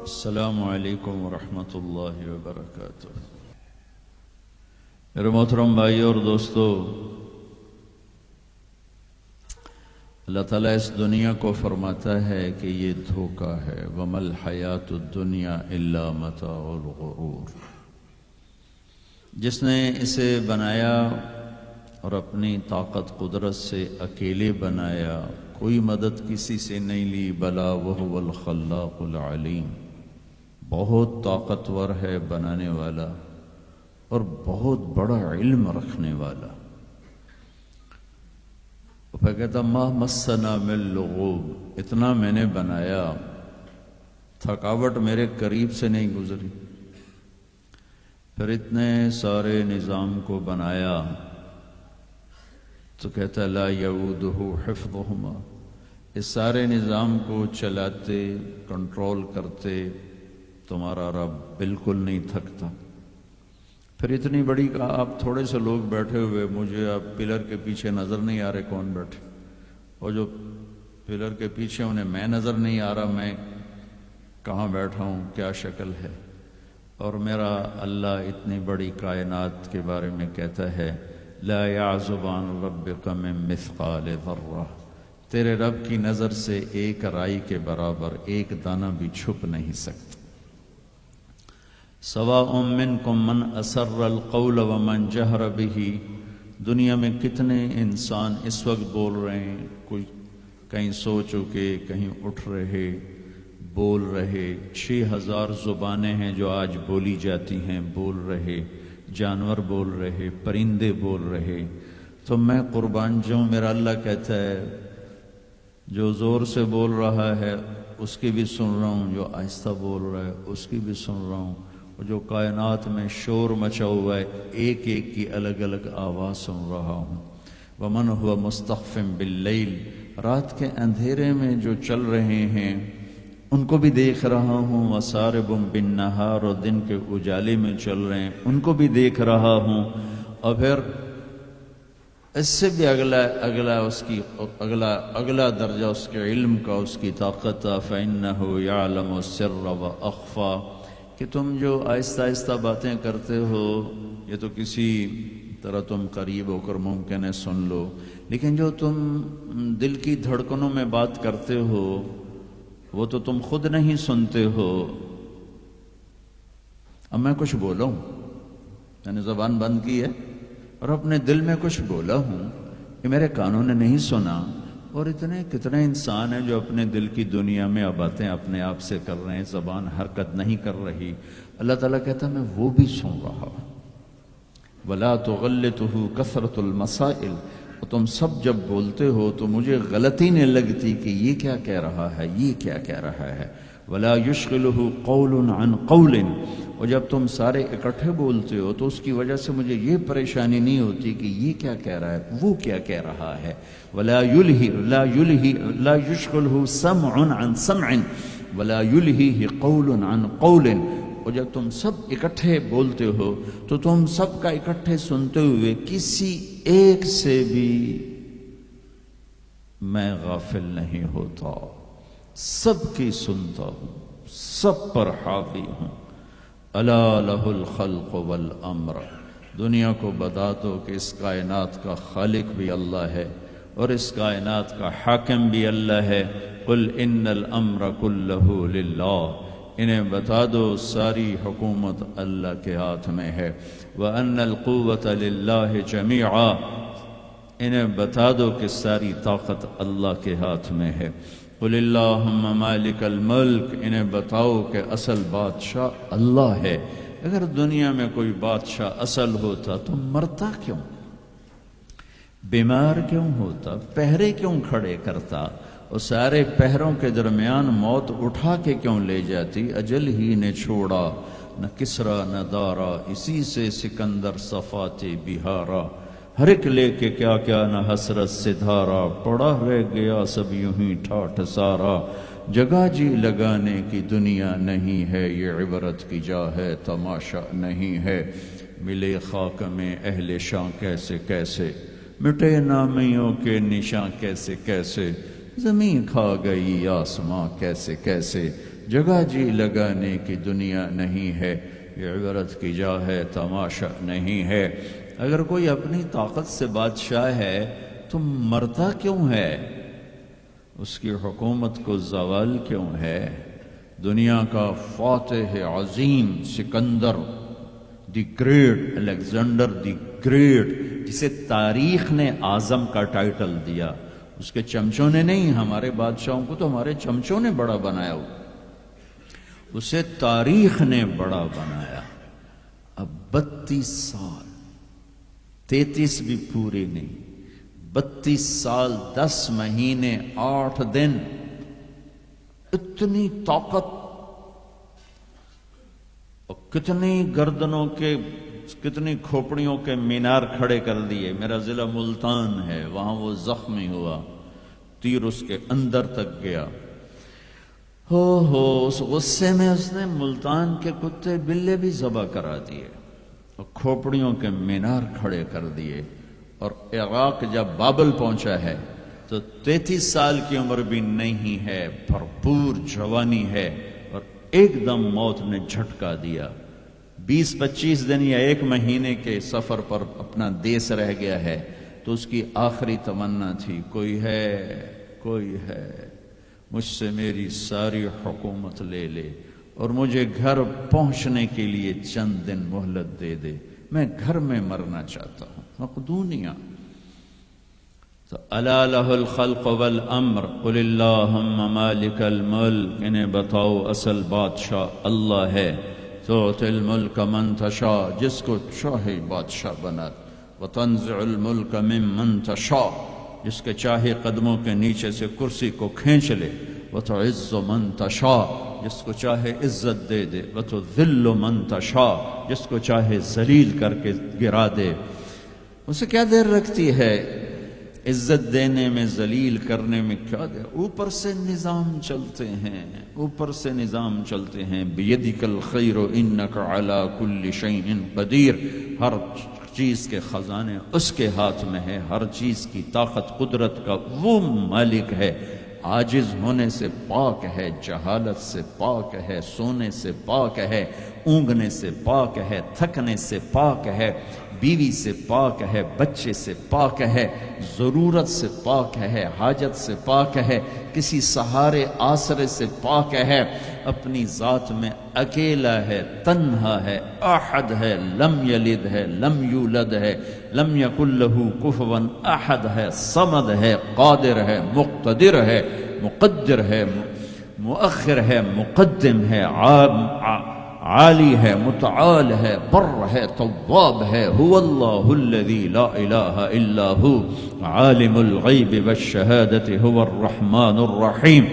السلام علیکم ورحمۃ اللہ وبرکاتہ۔ میرے محترم بھائی اور دوستو، اللہ تعالیٰ اس دنیا کو فرماتا ہے کہ یہ دھوکہ ہے، وَمَا الْحَيَاةُ الدُّنْيَا إِلَّا مَتَاعُ الْغُرُورِ۔ جس نے اسے بنایا اور اپنی طاقت قدرت سے اکیلے بنایا، کوئی مدد کسی سے نہیں لی، بلا وَهُوَ الْخَلَّاقُ الْعَلِيمُ، بہت طاقتور ہے بنانے والا اور بہت بڑا علم رکھنے والا۔ پھر کہتا ما مسنا من لغوب، اتنا میں نے بنایا تھکاوٹ میرے قریب سے نہیں گزری۔ پھر اتنے سارے نظام کو بنایا تو کہتا لا یعودہ حفظہما، اس سارے نظام کو چلاتے کنٹرول کرتے تمہارا رب بالکل نہیں تھکتا۔ پھر اتنی بڑی کہا آپ تھوڑے سے لوگ بیٹھے ہوئے، مجھے آپ پلر کے پیچھے نظر نہیں آ رہے کون بیٹھے، اور جو پلر کے پیچھے انہیں میں نظر نہیں آ رہا میں کہاں بیٹھا ہوں، کیا شکل ہے۔ اور میرا اللہ اتنی بڑی کائنات کے بارے میں کہتا ہے لا یعزب عن ربک من مثقال ذرہ، تیرے رب کی نظر سے ایک رائی کے برابر ایک دانہ بھی چھپ نہیں سکتا۔ سواء منکم من اسر القول ومن جہر بہ، دنیا میں کتنے انسان اس وقت بول رہے ہیں، کوئی کہیں سو چکے، کہیں اٹھ رہے، بول رہے، 6000 زبانیں ہیں جو آج بولی جاتی ہیں، بول رہے، جانور بول رہے، پرندے بول رہے۔ تو میں قربان جاؤں، میرا اللہ کہتا ہے جو زور سے بول رہا ہے اس کی بھی سن رہا ہوں، جو آہستہ بول رہا ہے اس کی بھی سن رہا ہوں، اور جو کائنات میں شور مچا ہوا ہے ایک ایک کی الگ الگ آواز سن رہا ہوں۔ ومن هو مستخف باللیل، رات کے اندھیرے میں جو چل رہے ہیں ان کو بھی دیکھ رہا ہوں، وسارب بالنہار، اور دن کے اجالے میں چل رہے ہیں ان کو بھی دیکھ رہا ہوں۔ اور پھر اس سے بھی اگلا درجہ اس کے علم کا، اس کی طاقت، فإنہ یعلم السر وأخفی، کہ تم جو آہستہ آہستہ باتیں کرتے ہو یہ تو کسی طرح تم قریب ہو کر ممکن ہے سن لو، لیکن جو تم دل کی دھڑکنوں میں بات کرتے ہو وہ تو تم خود نہیں سنتے ہو۔ اب میں کچھ بولا ہوں، میں نے زبان بند کی ہے اور اپنے دل میں کچھ بولا ہوں، یہ میرے کانوں نے نہیں سنا، اور اتنے کتنے انسان ہیں جو اپنے دل کی دنیا میں اب باتیں اپنے آپ سے کر رہے ہیں، زبان حرکت نہیں کر رہی۔ اللہ تعالیٰ کہتا ہے میں وہ بھی سن رہا ہوں۔ وَلَا تُغَلِّتُهُ كَثْرَةُ الْمَسَائِلِ، تم سب جب بولتے ہو تو مجھے غلطی نہیں لگتی کہ یہ کیا کہہ رہا ہے، یہ کیا کہہ رہا ہے۔ وَلَا يُشْغِلُهُ قَوْلٌ عَنْ قَوْلٍ، اور جب تم سارے اکٹھے بولتے ہو تو اس کی وجہ سے مجھے یہ پریشانی نہیں ہوتی کہ یہ کیا کہہ رہا ہے، وہ کیا کہہ رہا ہے۔ وَلَا يُشْغِلُهُ سَمْعٌ عَنْ سَمْعٍ وَلَا يُلْهِهِ قَوْلٌ عَنْ قَوْلٍ، اور جب تم سب اکٹھے بولتے ہو تو تم سب کا اکٹھے سنتے ہوئے کسی ایک سے بھی میں غافل نہیں ہوتا، سب کی سنتا ہوں، سب پر حاوی ہوں۔ الا لہ الخلق والامر، دنیا کو بتا دو کہ اس کائنات کا خالق بھی اللہ ہے اور اس کائنات کا حاکم بھی اللہ ہے۔ قل ان الامر کلہ للہ، انہیں بتا دو ساری حکومت اللہ کے ہاتھ میں ہے۔ وَأَنَّ الْقُوَّةَ لِلَّهِ جَمِيعًا، انہیں بتا دو کہ ساری طاقت اللہ کے ہاتھ میں ہے۔ قُلِ اللَّهُمَّ مَالِكَ الْمُلْكِ، انہیں بتاؤ کہ اصل بادشاہ اللہ ہے۔ اگر دنیا میں کوئی بادشاہ اصل ہوتا تو مرتا کیوں، بیمار کیوں ہوتا، پہرے کیوں کھڑے کرتا، اور سارے پہروں کے درمیان موت اٹھا کے کیوں لے جاتی۔ اجل ہی نے چھوڑا نہ کسرا نہ دارا، اسی سے سکندر صفات بہارا، ہر ایک لے کے کیا کیا نہ حسرت سے دھارا، پڑا رہ گیا سب یوں ہی ٹھاٹھ سارا۔ جگہ جی لگانے کی دنیا نہیں ہے، یہ عبرت کی جا ہے تماشا نہیں ہے۔ ملے خاک میں اہل شاں کیسے کیسے، مٹے نامیوں کے نشاں کیسے کیسے، زمین کھا گئی آسماں کیسے کیسے، جگہ جی لگانے کی دنیا نہیں ہے، یہ عبرت کی جا ہے، تماشا نہیں ہے۔ اگر کوئی اپنی طاقت سے بادشاہ ہے تو مرتا کیوں ہے؟ اس کی حکومت کو زوال کیوں ہے؟ دنیا کا فاتح عظیم Sikandar the great, Alexander the great, جسے تاریخ نے اعظم کا ٹائٹل دیا، اس کے چمچوں نے نہیں، ہمارے بادشاہوں کو تو ہمارے چمچوں نے بڑا بنایا ہو، اسے تاریخ نے بڑا بنایا۔ اب 32 سال، 33 بھی پوری نہیں، 32 سال 10 مہینے 8 دن، اتنی طاقت اور کتنی گردنوں کے، کتنی کھوپڑیوں کے مینار کھڑے کر دیے۔ میرا ضلع ملتان ہے، وہاں وہ زخمی ہوا، تیر اس کے اندر تک گیا۔ اس غصے میں اس نے ملتان کے کتے بلے بھی ذبح کرا دیے اور کھوپڑیوں کے مینار کھڑے کر دیے۔ اور عراق جب بابل پہنچا ہے تو 33 سال کی عمر بھی نہیں ہے، بھرپور جوانی ہے، اور ایک دم موت نے جھٹکا دیا۔ 20-25 دن یا 1 مہینے کے سفر پر اپنا دیس رہ گیا ہے، تو اس کی آخری تمنا تھی، کوئی ہے، کوئی ہے، مجھ سے میری ساری حکومت لے لے اور مجھے گھر پہنچنے کے لیے چند دن مہلت دے دے، میں گھر میں مرنا چاہتا ہوں۔ مقدونیہ تو الا لہ الخلق والامر قل اللہم مالک الملک، انہیں بتاؤ اصل بادشاہ اللہ ہے، تؤتی الملک من تشاء، جس کو چاہے بادشاہ بنا، وتنزع الملک ممن تشاء، جس کے چاہے قدموں کے نیچے سے کرسی کو کھینچ لے، وتعز من تشاء، جس کو چاہے عزت دے دے، وتذل من تشاء، جس کو چاہے ذلیل کر کے گرا دے۔ اسے کیا دیر رکھتی ہے عزت دینے میں، ذلیل کرنے میں، کیا دیر؟ اوپر سے نظام چلتے ہیں، اوپر سے نظام چلتے ہیں۔ بیدک الخیر انک علی کل شیء قدیر، ہر چیز کے خزانے اس کے ہاتھ میں ہے، ہر چیز کی طاقت قدرت کا وہ مالک ہے۔ عاجز ہونے سے پاک ہے، جہالت سے پاک ہے، سونے سے پاک ہے، اونگنے سے پاک ہے، تھکنے سے پاک ہے، بیوی سے پاک ہے، بچے سے پاک ہے، ضرورت سے پاک ہے، حاجت سے پاک ہے، کسی سہارے آسرے سے پاک ہے، اپنی ذات میں اکیلا ہے، تنہا ہے، احد ہے، لم یلد ہے، لم یولد ہے، لم یکن لہ کفوا احد ہے، صمد ہے، قادر ہے، مقتدر ہے، مقدر ہے، مؤخر ہے، مقدم ہے، عالی ہے، متعال ہے، بر ہے، تواب ہے، هو اللہ الذی لا الہ الا هو عالم الغیب والشہادة هو الرحمن الرحیم۔